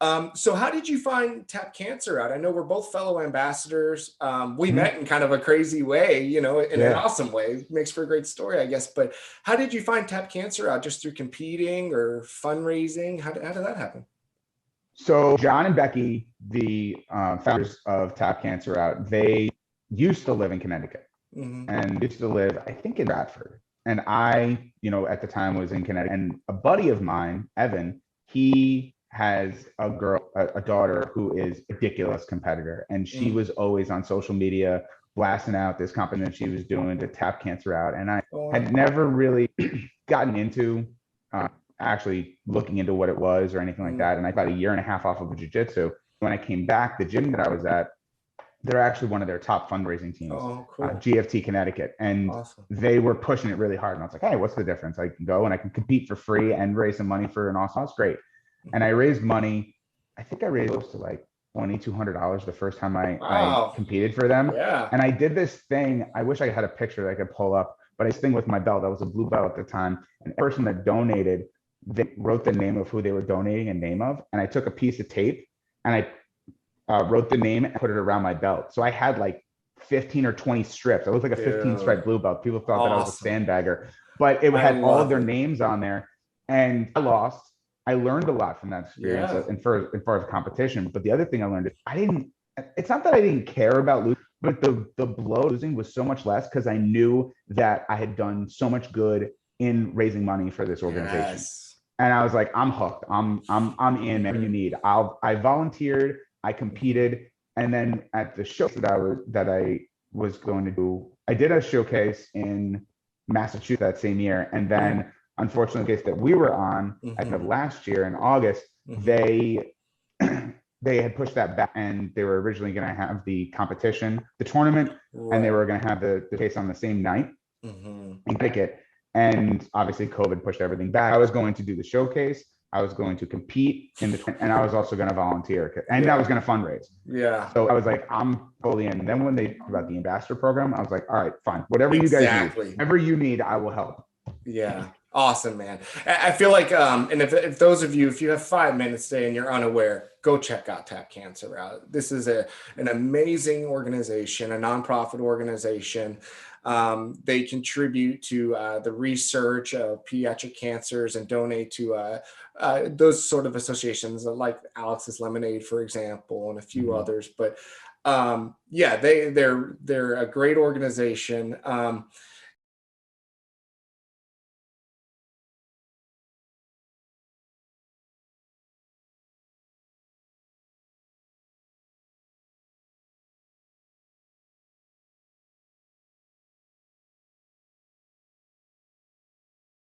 So how did you find Tap Cancer Out? I know we're both fellow ambassadors. We met in kind of a crazy way, you know, in an awesome way. Makes for a great story, I guess. But how did you find Tap Cancer Out? Just through competing or fundraising? How did that happen? So John and Becky, the founders of Tap Cancer Out, they used to live in Connecticut and used to live, I think, in Bradford. And I, you know, at the time was in Connecticut. And a buddy of mine, Evan, he has a girl, a daughter who is a ridiculous competitor. And she was always on social media blasting out this competition she was doing to Tap Cancer Out. And I had never really gotten into actually looking into what it was or anything like that. And I got a year and a half off of jiu-jitsu. When I came back, the gym that I was at, they're actually one of their top fundraising teams, GFT Connecticut. And they were pushing it really hard. And I was like, hey, what's the difference? I can go and I can compete for free and raise some money for an awesome house. Great. And I raised money. I think I raised close to like $2,200 the first time I competed for them. Yeah. And I did this thing. I wish I had a picture that I could pull up, but I was with my belt. I was a blue belt at the time. And the person that donated, they wrote the name of who they were donating a name of. And I took a piece of tape and I wrote the name and put it around my belt. So I had like 15 or 20 strips. I looked like a 15 stripe blue belt. People thought that I was a sandbagger, but it had all of their names on there. And I lost. I learned a lot from that experience as far as competition. But the other thing I learned is it's not that I didn't care about losing, but the blow losing was so much less because I knew that I had done so much good in raising money for this organization. And I was like, I'm hooked. I'm in, man. You need. I volunteered, I competed, and then at the show that I was going to do, I did a showcase in Massachusetts that same year, and then unfortunately, the case that we were on, I think last year in August, they had pushed that back, and they were originally going to have the competition, the tournament, and they were going to have the case on the same night in Connecticut. And obviously, COVID pushed everything back. I was going to do the showcase. I was going to compete and I was also going to volunteer, and I was going to fundraise. Yeah. So I was like, I'm fully in. Then when they talked about the ambassador program, I was like, all right, fine, whatever you guys need, whatever you need, I will help. Yeah. Awesome, man. I feel like, and if those of you, if you have 5 minutes today and you're unaware, go check out Tap Cancer Out. This is an amazing organization, a nonprofit organization. They contribute to the research of pediatric cancers and donate to those sort of associations like Alex's Lemonade, for example, and a few others. But yeah, they're a great organization.